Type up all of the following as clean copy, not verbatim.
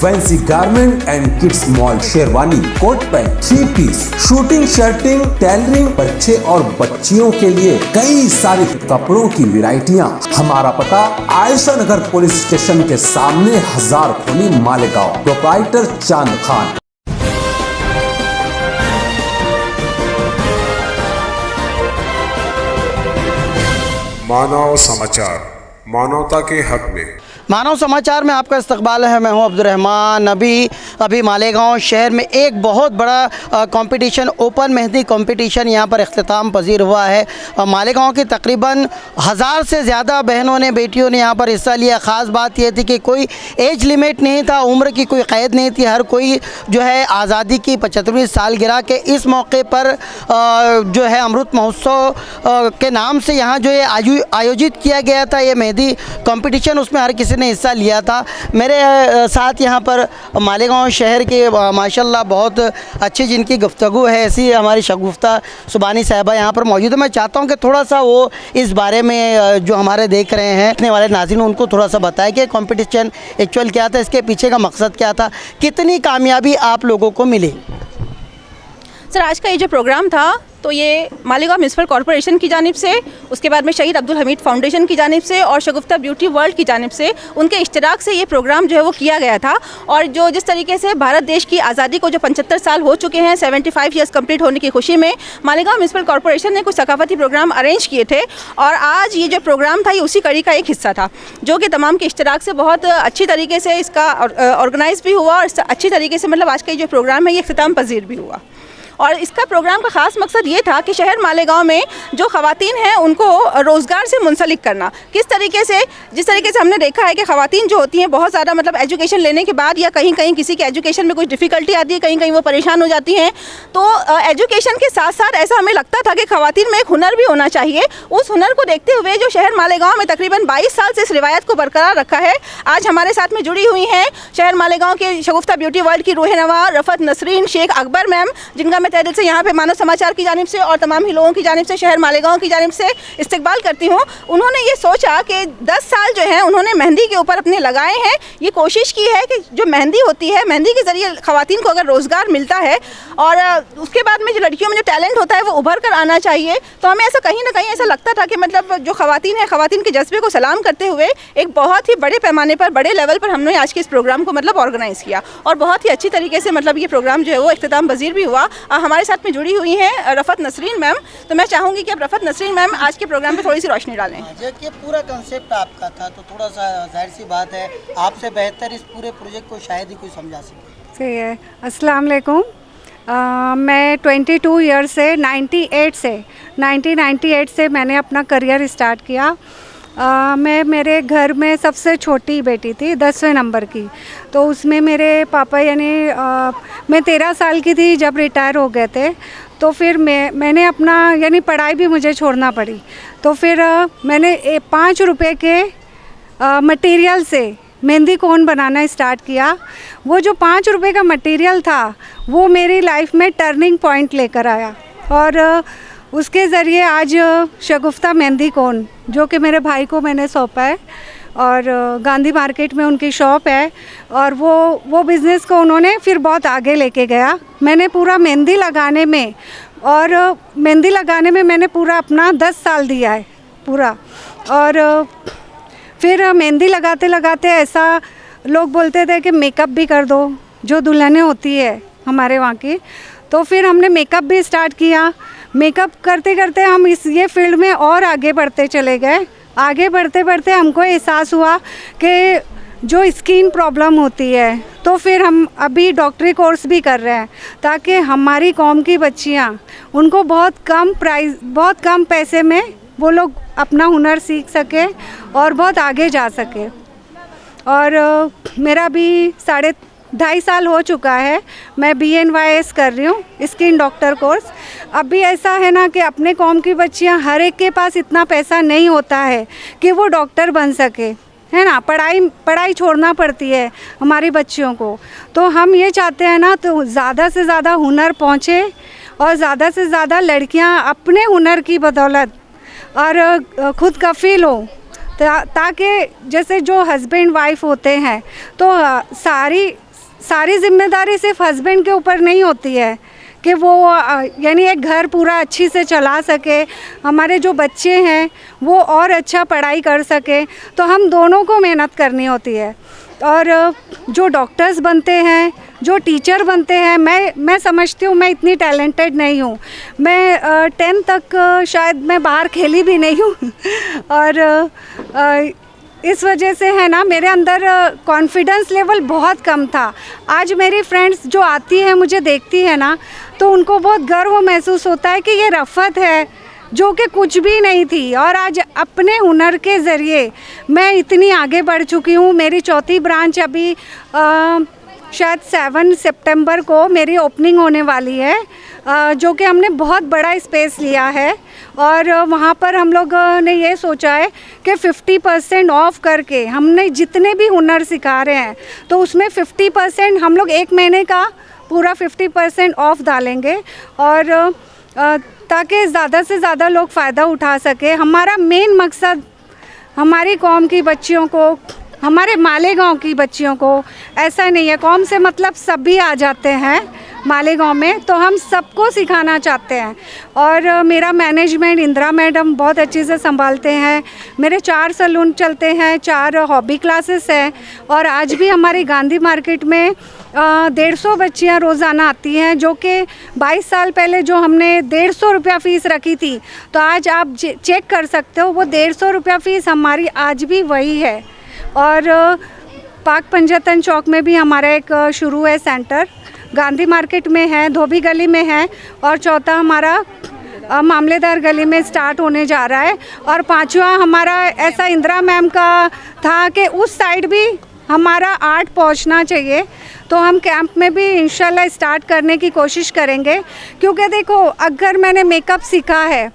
Fancy garment and kids mall, sherwani, coat pant, 3 piece, suiting, shirting, tailoring, बच्चे और बच्चियों के लिए कई सारे कपड़ों की वैरायटियां। हमारा पता आयशा नगर पुलिस स्टेशन के सामने, हजार खोली, मालेगांव। प्रोप्राइटर चांद खान। मानव समाचार, मानवता के हक में। मानव समाचार में आपका इस्तकबाल है। मैं हूं अब्दुर्रहमान। अभी मालेगांव शहर में एक बहुत बड़ा कंपटीशन, ओपन मेहंदी कंपटीशन यहां पर इख्तिताम पजीर हुआ है। मालेगांव की तकरीबन 1000 से ज़्यादा बहनों ने, बेटियों ने यहां पर हिस्सा लिया। ख़ास बात यह थी कि कोई एज लिमिट नहीं था, उम्र की कोई क़ैद नहीं थी। हर कोई जो है आज़ादी की 75वीं सालगिरह के इस मौके पर जो है अमृत महोत्सव के नाम से यहाँ जो है आयोजित किया गया था ये मेहंदी कंपटीशन, उसमें हर किसी ने हिस्सा लिया था। मेरे साथ यहाँ पर मालेगांव शहर के माशाल्लाह बहुत अच्छी जिनकी गुफ्तगू है, ऐसी हमारी शगुफ्ता सुबानी साहिबा यहाँ पर मौजूद है। मैं चाहता हूँ कि थोड़ा सा वो इस बारे में जो हमारे देख रहे हैं देखने वाले नाज़रीन, उनको थोड़ा सा बताएं कि कंपटीशन एक्चुअल क्या था, इसके पीछे का मकसद क्या था, कितनी कामयाबी आप लोगों को मिली। सर, आज का ये जो प्रोग्राम था तो ये मालेगांव म्यूनसिपल कॉरपोरेशन की जानिब से, उसके बाद में शहीद अब्दुल हमीद फाउंडेशन की जानिब से और शगुफ्ता ब्यूटी वर्ल्ड की जानिब से, उनके इश्तराक से ये प्रोग्राम जो है वो किया गया था। और जो जिस तरीके से भारत देश की आज़ादी को जो 75 साल हो चुके हैं, 75 ईयर्स कंप्लीट होने की खुशी में मालेगांव म्यूनसिपल कॉरपोरेशन ने कुछ सकाफती प्रोग्राम अरेंज किए थे। और आज ये जो प्रोग्राम था ये उसी कड़ी का एक हिस्सा था, जो कि तमाम के इश्तराक से बहुत अच्छी तरीके से इसका ऑर्गेनाइज भी हुआ और अच्छी तरीके से मतलब आज का ये जो प्रोग्राम है ये इख्तिताम पजीर भी हुआ। और इसका प्रोग्राम का ख़ास मकसद ये था कि शहर मालेगांव में जो ख़वातीन हैं उनको रोज़गार से मुंसलिक करना। किस तरीके से, जिस तरीके से हमने देखा है कि ख़वातीन जो होती हैं बहुत ज़्यादा मतलब एजुकेशन लेने के बाद या कहीं कहीं किसी के एजुकेशन में कुछ डिफ़िकल्टी आती है, कहीं कहीं वो परेशान हो जाती हैं। तो एजुकेशन के साथ साथ ऐसा हमें लगता था कि ख़वातीन में एक हुनर भी होना चाहिए। उस हुनर को देखते हुए जो शहर मालेगांव में तकरीबन 22 साल से इस रिवायत को बरकरार रखा है। आज हमारे साथ में जुड़ी हुई हैं शहर मालेगांव के शगुफ्ता ब्यूटी वर्ल्ड की रूह-ए-नवा रफ़त नसरीन शेख अकबर मैम, जिनका मैं तहे दिल से यहाँ पे मानव समाचार की जानिब से और तमाम ही लोगों की जानिब से, शहर मालेगांव की जानिब से इस्तकबाल करती हूँ। उन्होंने ये सोचा कि 10 साल जो है उन्होंने मेहंदी के ऊपर अपने लगाए हैं। ये कोशिश की है कि जो मेहंदी होती है, मेहंदी के ज़रिए ख़वातीन को अगर रोज़गार मिलता है और उसके बाद में जो लड़कियों में जो टैलेंट होता है वो उभर कर आना चाहिए। तो हमें ऐसा कहीं ना कहीं ऐसा लगता था कि मतलब जो ख़वातीन है, ख़वातीन के जज्बे को सलाम करते हुए एक बहुत ही बड़े पैमाने पर, बड़े लेवल पर हमने आज के इस प्रोग्राम को मतलब ऑर्गेनाइज़ किया और बहुत ही अच्छी तरीके से मतलब ये प्रोग्राम जो है वो इख्तिताम पजीर भी हुआ। हमारे साथ में जुड़ी हुई हैं रफ़त नसरीन मैम, तो मैं चाहूँगी कि अब रफ़त नसरीन मैम आज के प्रोग्राम पे थोड़ी सी रोशनी डालें। ये पूरा कंसेप्ट आपका था तो थोड़ा सा जाहिर सी बात है आपसे बेहतर इस पूरे प्रोजेक्ट को शायद ही कोई समझा सके। सही है। अस्सलाम वालेकुम। मैं 22 ईयर से 1998 से मैंने अपना करियर स्टार्ट किया। मैं मेरे घर में सबसे छोटी बेटी थी, 10वें नंबर की। तो उसमें मेरे पापा यानी मैं 13 साल की थी जब रिटायर हो गए थे। तो फिर मैंने अपना यानी पढ़ाई भी मुझे छोड़ना पड़ी। तो फिर मैंने 5 रुपए के मटेरियल से मेहंदी कोन बनाना स्टार्ट किया। वो जो 5 रुपए का मटेरियल था वो मेरी लाइफ में टर्निंग पॉइंट लेकर आया और उसके ज़रिए आज शगुफ्ता मेहंदी कोन, जो कि मेरे भाई को मैंने सौंपा है और गांधी मार्केट में उनकी शॉप है और वो बिज़नेस को उन्होंने फिर बहुत आगे लेके गया। मैंने पूरा मेहंदी लगाने में मैंने पूरा अपना 10 साल दिया है पूरा। और फिर मेहंदी लगाते लगाते ऐसा लोग बोलते थे कि मेकअप भी कर दो, जो दुल्हनें होती है हमारे वहाँ की। तो फिर हमने मेकअप भी स्टार्ट किया। मेकअप करते करते हम ये फील्ड में और आगे बढ़ते चले गए। आगे बढ़ते बढ़ते हमको एहसास हुआ कि जो स्किन प्रॉब्लम होती है, तो फिर हम अभी डॉक्टरी कोर्स भी कर रहे हैं ताकि हमारी कौम की बच्चियाँ उनको बहुत कम पैसे में वो लोग अपना हुनर सीख सके और बहुत आगे जा सके। और मेरा भी 2.5 साल हो चुका है। मैं BNYS कर रही हूँ, स्किन डॉक्टर कोर्स। अभी ऐसा है ना कि अपने कौम की बच्चियाँ, हर एक के पास इतना पैसा नहीं होता है कि वो डॉक्टर बन सके, है ना। पढ़ाई छोड़ना पड़ती है हमारी बच्चियों को। तो हम ये चाहते हैं ना तो ज़्यादा से ज़्यादा हुनर पहुँचे और ज़्यादा से ज़्यादा लड़कियाँ अपने हुनर की बदौलत और खुद कफ़ील हो, ताकि जैसे जो हस्बैंड वाइफ होते हैं तो सारी जिम्मेदारी सिर्फ हस्बैंड के ऊपर नहीं होती है कि वो यानी एक घर पूरा अच्छी से चला सके, हमारे जो बच्चे हैं वो और अच्छा पढ़ाई कर सके, तो हम दोनों को मेहनत करनी होती है। और जो डॉक्टर्स बनते हैं, जो टीचर बनते हैं, मैं समझती हूँ मैं इतनी टैलेंटेड नहीं हूँ। मैं 10 तक शायद मैं बाहर खेली भी नहीं हूँ और इस वजह से है ना मेरे अंदर कॉन्फिडेंस लेवल बहुत कम था। आज मेरी फ्रेंड्स जो आती हैं मुझे देखती है ना, तो उनको बहुत गर्व महसूस होता है कि ये रफ़त है जो कि कुछ भी नहीं थी, और आज अपने हुनर के ज़रिए मैं इतनी आगे बढ़ चुकी हूँ। मेरी चौथी ब्रांच अभी शायद 7 सितंबर को मेरी ओपनिंग होने वाली है, जो कि हमने बहुत बड़ा स्पेस लिया है, और वहाँ पर हम लोग ने ये सोचा है कि 50% ऑफ करके हमने जितने भी हुनर सिखा रहे हैं तो उसमें 50% हम लोग 1 महीने का पूरा 50% ऑफ डालेंगे, और ताकि ज़्यादा से ज़्यादा लोग फ़ायदा उठा सके। हमारा मेन मकसद हमारी कौम की बच्चियों को, हमारे मालेगांव की बच्चियों को, ऐसा नहीं है कौम से मतलब सभी आ जाते हैं मालेगांव में, तो हम सबको सिखाना चाहते हैं। और मेरा मैनेजमेंट इंदिरा मैडम बहुत अच्छे से संभालते हैं। मेरे 4 सैलून चलते हैं, 4 हॉबी क्लासेस हैं, और आज भी हमारी गांधी मार्केट में 150 बच्चियाँ रोज़ाना आती हैं, जो कि 22 साल पहले जो हमने 150 रुपया फ़ीस रखी थी, तो आज आप चेक कर सकते हो वो 150 रुपया फ़ीस हमारी आज भी वही है। और पाक पंजतन चौक में भी हमारा एक शुरू है सेंटर, गांधी मार्केट में है, धोबी गली में है, और चौथा हमारा मामलेदार गली में स्टार्ट होने जा रहा है, और 5वां हमारा ऐसा इंदिरा मैम का था कि उस साइड भी हमारा आर्ट पहुंचना चाहिए, तो हम कैंप में भी इंशाल्लाह स्टार्ट करने की कोशिश करेंगे। क्योंकि देखो, अगर मैंने मेकअप सीखा है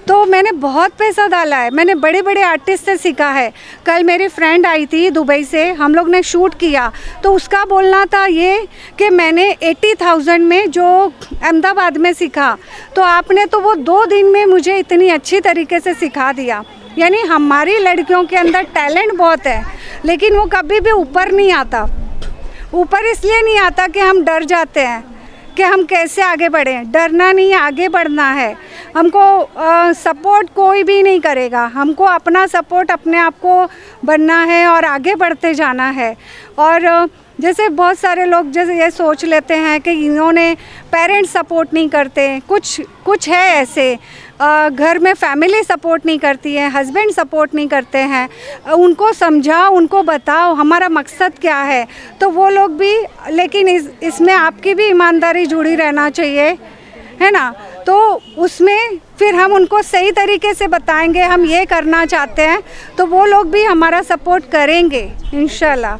तो मैंने बहुत पैसा डाला है, मैंने बड़े बड़े आर्टिस्ट से सीखा है। कल मेरी फ्रेंड आई थी दुबई से, हम लोग ने शूट किया, तो उसका बोलना था ये कि मैंने 80,000 में जो अहमदाबाद में सीखा, तो आपने तो वो 2 दिन में मुझे इतनी अच्छी तरीके से सिखा दिया। यानी हमारी लड़कियों के अंदर टैलेंट बहुत है, लेकिन वो कभी भी ऊपर नहीं आता। ऊपर इसलिए नहीं आता कि हम डर जाते हैं कि हम कैसे आगे बढ़ें। डरना नहीं, आगे बढ़ना है। हमको सपोर्ट कोई भी नहीं करेगा, हमको अपना सपोर्ट अपने आप को बनना है और आगे बढ़ते जाना है। और जैसे बहुत सारे लोग जैसे ये सोच लेते हैं कि इन्होंने पेरेंट्स सपोर्ट नहीं करते, कुछ है ऐसे, घर में फैमिली सपोर्ट नहीं करती है, हस्बैंड सपोर्ट नहीं करते हैं, उनको समझाओ, उनको बताओ हमारा मकसद क्या है, तो वो लोग भी, लेकिन इसमें आपकी भी ईमानदारी जुड़ी रहना चाहिए, है ना। तो उसमें फिर हम उनको सही तरीके से बताएंगे हम ये करना चाहते हैं, तो वो लोग भी हमारा सपोर्ट करेंगे इंशाल्लाह,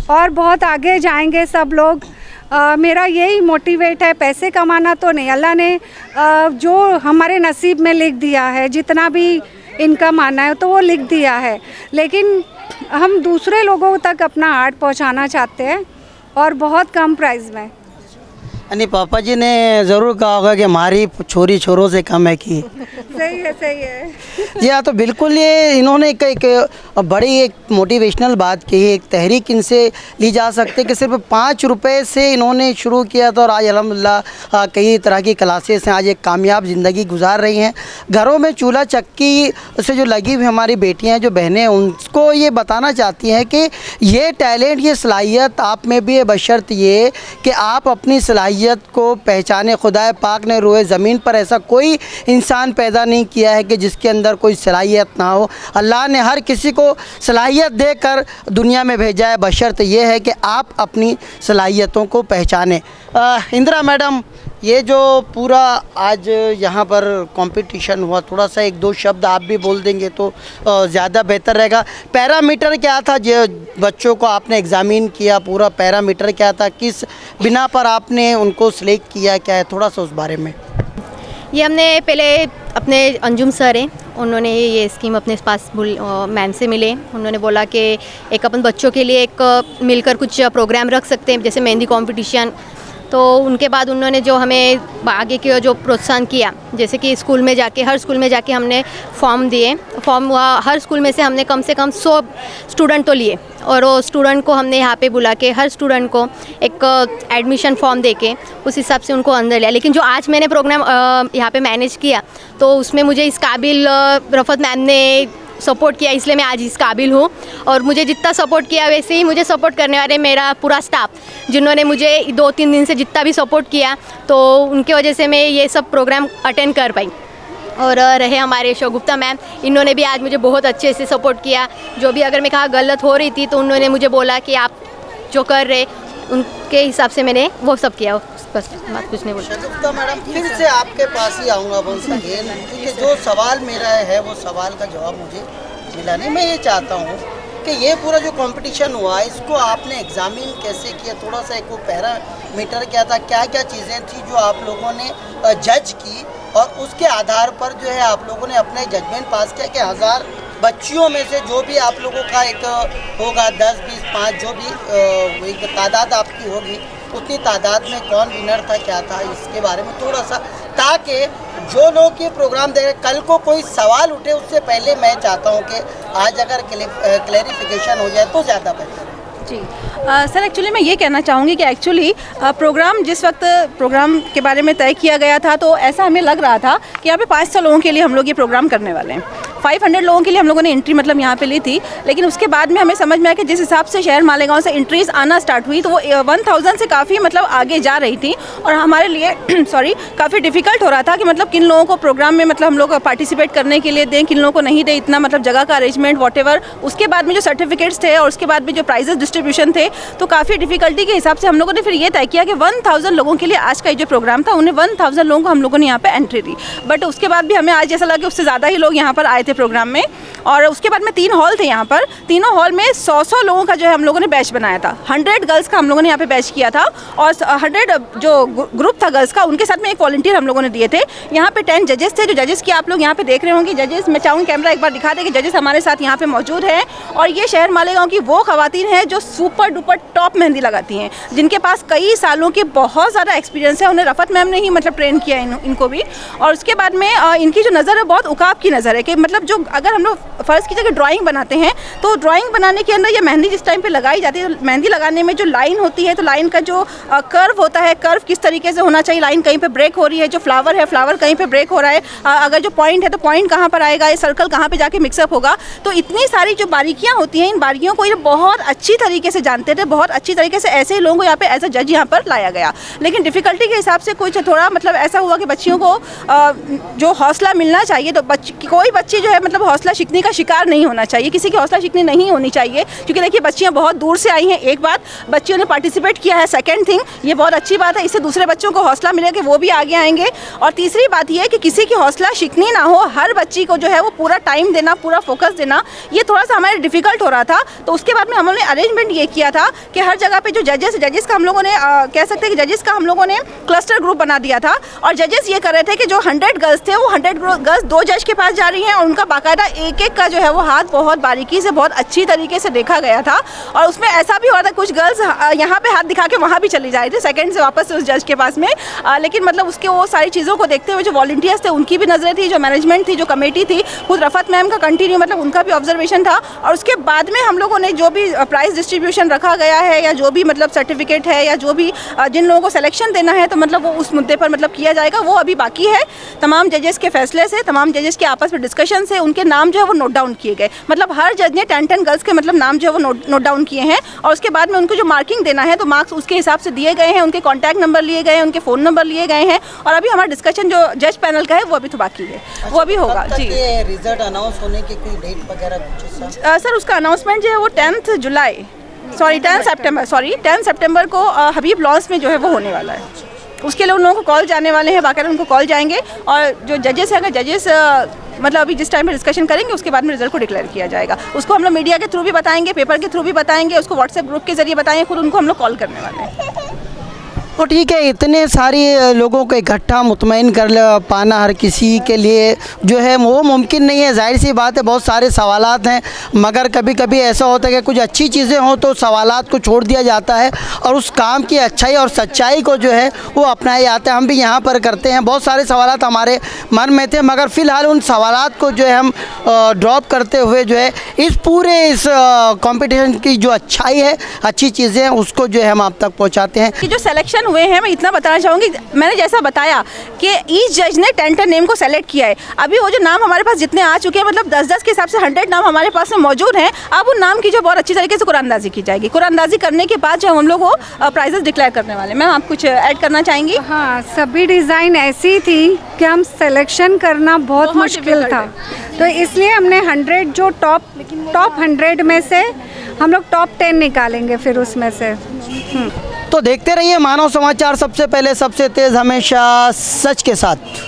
और बहुत आगे जाएंगे सब लोग। मेरा यही मोटिवेट है, पैसे कमाना तो नहीं, अल्लाह ने जो हमारे नसीब में लिख दिया है, जितना भी इनकम आना है तो वो लिख दिया है, लेकिन हम दूसरे लोगों तक अपना आर्ट पहुंचाना चाहते हैं, और बहुत कम प्राइस में। यानी पापा जी ने ज़रूर कहा होगा कि हमारी छोरी छोरों से कम है कि सही है, सही है। जी हाँ, तो बिल्कुल ये इन्होंने एक बड़ी एक मोटिवेशनल बात कही, एक तहरीक इनसे ली जा सकती है कि सिर्फ 5 रुपए से इन्होंने शुरू किया था, और आज अल्हम्दुलिल्लाह कई तरह की क्लासेस हैं, आज एक कामयाब ज़िंदगी गुजार रही हैं। घरों में चूल्हा चक्की से जो लगी हुई हमारी बेटियाँ जो बहनें, उनको ये बताना चाहती हैं कि ये टैलेंट, ये सलाहियत आप में भी है, बशर्त ये कि आप अपनी सलाहियत को पहचाने। खुदा पाक ने रोए ज़मीन पर ऐसा कोई इंसान पैदा नहीं किया है कि जिसके अंदर कोई सलाहियत ना हो। अल्लाह ने हर किसी को सलाहियत देकर दुनिया में भेजा है, बशर्त ये है कि आप अपनी सलाहियतों को पहचानें। इंदिरा मैडम, ये जो पूरा आज यहाँ पर कंपटीशन हुआ, थोड़ा सा 1-2 शब्द आप भी बोल देंगे तो ज़्यादा बेहतर रहेगा। पैरामीटर क्या था जो बच्चों को आपने एग्ज़ामिन किया, पूरा पैरामीटर क्या था, किस बिना पर आपने उनको सिलेक्ट किया, क्या है, थोड़ा सा उस बारे में। ये हमने पहले अपने अंजुम सर हैं, उन्होंने ये स्कीम अपने पास मैम से मिले, उन्होंने बोला कि एक अपन बच्चों के लिए एक मिलकर कुछ प्रोग्राम रख सकते हैं, जैसे मेहंदी कंपटीशन, तो उनके बाद उन्होंने जो हमें आगे की जो प्रोत्साहन किया, जैसे कि स्कूल में जाके हर स्कूल में जाके हमने फॉर्म दिए। फॉर्म हर स्कूल में से हमने कम से कम 100 स्टूडेंट तो लिए और वो स्टूडेंट को हमने यहाँ पे बुला के हर स्टूडेंट को एक एडमिशन फॉर्म दे के उस हिसाब से उनको अंदर लिया। लेकिन जो आज मैंने प्रोग्राम यहाँ पे मैनेज किया तो उसमें मुझे इस काबिल रफ़त मैम ने सपोर्ट किया, इसलिए मैं आज इस काबिल हूँ। और मुझे जितना सपोर्ट किया वैसे ही मुझे सपोर्ट करने वाले मेरा पूरा स्टाफ, जिन्होंने मुझे 2-3 दिन से जितना भी सपोर्ट किया, तो उनकी वजह से मैं ये सब प्रोग्राम अटेंड कर पाई। और रहे हमारे शगुफ्ता मैम, इन्होंने भी आज मुझे बहुत अच्छे से सपोर्ट किया। जो भी अगर मैं कहा गलत हो रही थी तो उन्होंने मुझे बोला कि आप जो कर रहे उनके हिसाब से मैंने वो सब किया, बस बात कुछ नहीं बोली। शगुफ्ता मैडम, फिर से आपके पास ही आऊँगा वंस अगेन, क्योंकि जो सवाल मेरा है वो सवाल का जवाब मुझे मिला नहीं। मैं ये चाहता हूँ कि ये पूरा जो कंपटीशन हुआ इसको आपने एग्जामिन कैसे किया, थोड़ा सा एक वो पैरामीटर क्या था, क्या क्या चीज़ें थी जो आप लोगों ने जज की और उसके आधार पर जो है आप लोगों ने अपने जजमेंट पास किया कि 1000 बच्चियों में से जो भी आप लोगों का एक होगा 10, 20, 5 जो भी एक तादाद आपकी होगी, उतनी तादाद में कौन विनर था, क्या था, इसके बारे में थोड़ा सा, ताकि जो लोग ये प्रोग्राम दे रहे कल को कोई सवाल उठे उससे पहले मैं चाहता हूँ कि आज अगर क्लैरिफिकेशन हो जाए तो ज़्यादा बेहतर है। जी सर, एक्चुअली मैं ये कहना चाहूँगी कि एक्चुअली प्रोग्राम जिस वक्त प्रोग्राम के बारे में तय किया गया था तो ऐसा हमें लग रहा था कि यहाँ पे 500 लोगों के लिए हम लोग ये प्रोग्राम करने वाले हैं। 500 लोगों के लिए हम लोगों ने एंट्री मतलब यहाँ पे ली थी, लेकिन उसके बाद में हमें समझ में आया कि जिस हिसाब से शहर मालेगांव से एंट्रीज आना स्टार्ट हुई तो वो 1000 से काफ़ी मतलब आगे जा रही थी और हमारे लिए सॉरी काफ़ी डिफ़िकल्ट हो रहा था कि मतलब किन लोगों को प्रोग्राम में मतलब हम लोग पार्टिसिपेट करने के लिए दें, किन लोगों को नहीं दें, इतना मतलब जगह का अरेंजमेंट वॉटेवर। उसके बाद में जो सर्टिफिकेट्स थे और उसके बाद में जो प्राइजेस डिस्ट्रीब्यूशन थे, तो काफ़ी डिफ़िकल्टी के हिसाब से हम लोगों ने फिर ये तय किया कि 1000 लोगों के लिए आज का ये जो प्रोग्राम था उन्हें 1000 लोगों को हम लोगों ने यहाँ पे एंट्री दी। बट उसके बाद भी हमें आज ऐसा लगा कि उससे ज़्यादा ही लोग यहाँ पर आए थे प्रोग्राम में। और उसके बाद में 3 हॉल थे यहाँ पर, तीनों हॉल में 100 लोगों का जो है हम लोगों ने बैच बनाया था। 100 गर्ल्स का हम लोगों ने यहाँ पे बैच किया था और 100 जो ग्रुप था गर्ल्स का उनके साथ में एक वॉलंटियर हम लोगों ने दिए थे। यहाँ पे 10 जजेस थे, जो जजेस की आप लोग यहाँ पे देख रहे होंगे। जजेस मैं चाहूँगी कैमरा एक बार दिखा दे कि जजेस हमारे साथ यहाँ पे मौजूद हैं और ये शहर मालेगांव की वो खवातीन हैं जो सुपर डुपर टॉप मेहंदी लगाती हैं, जिनके पास कई सालों के बहुत ज़्यादा एक्सपीरियंस है। उन्हें रफ़त मैम ने ही मतलब ट्रेन किया इनको भी। और उसके बाद में इनकी जो नज़र है बहुत उकाब की नज़र है कि मतलब जो अगर हम लोग फ़र्ज़ कीजिए कि ड्राइंग बनाते हैं तो ड्राइंग बनाने के अंदर ये मेहंदी जिस टाइम पे लगाई जाती है, मेहंदी लगाने में जो लाइन होती है तो लाइन का जो कर्व होता है, कर्व किस तरीके से होना चाहिए, लाइन कहीं पे ब्रेक हो रही है, जो फ्लावर है फ्लावर कहीं पे ब्रेक हो रहा है, अगर जो पॉइंट है तो पॉइंट कहाँ पर आएगा, ये सर्कल कहाँ पे जाके मिक्सअप होगा। तो इतनी सारी जो बारीकियाँ होती हैं, इन बारीकियों को ये बहुत अच्छी तरीके से जानते थे, बहुत अच्छी तरीके से ऐसे ही लोगों को यहाँ पे एज अ जज यहाँ पर लाया गया। लेकिन डिफ़िकल्टी के हिसाब से कुछ थोड़ा मतलब ऐसा हुआ कि बच्चियों को जो हौसला मिलना चाहिए, तो कोई बच्ची जो है मतलब हौसला शिकनी का शिकार नहीं होना चाहिए, किसी की हौसला शिकनी नहीं होनी चाहिए, क्योंकि देखिए बच्चियाँ बहुत दूर से आई हैं। एक बात, बच्चियों ने पार्टिसिपेट किया है, सेकंड थिंग ये बहुत अच्छी बात है, इससे दूसरे बच्चों को हौसला मिलेगा कि वो भी आगे आएंगे। और तीसरी बात ये है कि किसी की हौसला शिकनी ना हो, हर बच्ची को जो है वो पूरा टाइम देना, पूरा फोकस देना, ये थोड़ा सा हमारे डिफ़िकल्ट हो रहा था। तो उसके बाद में हम लोगों ने अरेंजमेंट ये किया था कि हर जगह पे जो जजेस का हम लोगों ने कह सकते हैं कि जजेस का हम लोगों ने क्लस्टर ग्रुप बना दिया था और जजेस ये कर रहे थे कि जो 100 गर्ल्स थे वो 100 गर्ल्स 2 जज के पास जा रही हैं और उनका बाकायदा एक एक का जो है वो हाथ बहुत बारीकी से बहुत अच्छी तरीके से देखा गया था। और उसमें ऐसा भी हुआ था कुछ गर्ल्स यहाँ पे हाथ दिखा के वहाँ भी चली जा रही थी सेकंड से वापस उस जज के पास में। लेकिन मतलब उसके वो सारी चीज़ों को देखते हुए जो वॉलंटियर्स थे उनकी भी नज़रें थी, जो मैनेजमेंट थी, जो कमेटी थी, खुद रफ़त मैम का कंटिन्यू मतलब उनका भी ऑब्जर्वेशन था। और उसके बाद में हम लोगों ने जो भी प्राइज़ डिस्ट्रीब्यूशन रखा गया है या जो भी मतलब सर्टिफिकेट है या जो भी जिन लोगों को सिलेक्शन देना है तो मतलब वो उस मुद्दे पर मतलब किया जाएगा, वो अभी बाकी है। तमाम जजेस के फैसले से, तमाम जजेस के आपस में डिस्कशन से उनके नाम जो है वो नोट डाउन किए गए। मतलब हर जज ने 10 गर्ल्स के मतलब नाम जो है वो नोट डाउन किए हैं और उसके बाद में उनको जो मार्किंग देना है तो मार्क्स उसके हिसाब से दिए गए हैं, उनके कॉन्टैक्ट नंबर लिए गए हैं, उनके फ़ोन नंबर लिए गए हैं। और अभी हमारा डिस्कशन जो जज पैनल का है वो अभी तो बाकी है, वो अभी होगा। जी, रिजल्ट अनाउंस होने की कोई डेट वगैरह? सर उसका अनाउंसमेंट जो है वो 10 सितंबर को हबीब लॉन्स में जो है वो होने वाला है। उसके लिए उन लोगों को कॉल जाने वाले हैं, बाकायदा उनको कॉल जाएंगे और जो जजेस हैं, जजेस मतलब अभी जिस टाइम पे डिस्कशन करेंगे उसके बाद में रिजल्ट को डिक्लेयर किया जाएगा। उसको हम लोग मीडिया के थ्रू भी बताएंगे, पेपर के थ्रू भी बताएंगे, उसको व्हाट्सएप ग्रुप के जरिए बताएंगे, खुद उनको हम लोग कॉल करने वाले हैं। तो ठीक है, इतने सारे लोगों को इकट्ठा मुतमईन कर पाना हर किसी के लिए जो है वो मुमकिन नहीं है। जाहिर सी बात है, बहुत सारे सवालात हैं, मगर कभी कभी ऐसा होता है कि कुछ अच्छी चीज़ें हों तो सवालात को छोड़ दिया जाता है और उस काम की अच्छाई और सच्चाई को जो है वो अपनाया जाता है। हम भी यहाँ पर करते हैं, बहुत सारे सवालात हमारे मन में थे, मगर फ़िलहाल उन सवालात को जो है हम ड्रॉप करते हुए जो है इस पूरे इस कंपटीशन की जो अच्छाई है, अच्छी चीज़ें हैं, उसको जो है हम आप तक पहुँचाते हैं। कि जो सिलेक्शन हुए हैं, मैं इतना बताना चाहूँगी, मैंने जैसा बताया कि ईच जज ने 10 नेम को सेलेक्ट किया है। अभी वो जो नाम हमारे पास जितने आ चुके हैं, मतलब 10-10 के हिसाब से 100 नाम हमारे पास में मौजूद हैं। अब उन नाम की जो बहुत अच्छी तरीके से कुरानंदाजी की जाएगी। कुरानंदाजी करने के बाद जो हम लोग वो प्राइजेस डिक्लेयर करने वाले हैं। मैम, आप कुछ ऐड करना चाहेंगी? हाँ, सभी डिज़ाइन ऐसी थी कि हम सिलेक्शन करना बहुत मुश्किल था, तो इसलिए हमने 100 जो टॉप 100 में से हम लोग टॉप 10 निकालेंगे फिर उसमें से। तो देखते रहिए मानव समाचार, सबसे पहले सबसे तेज़, हमेशा सच के साथ।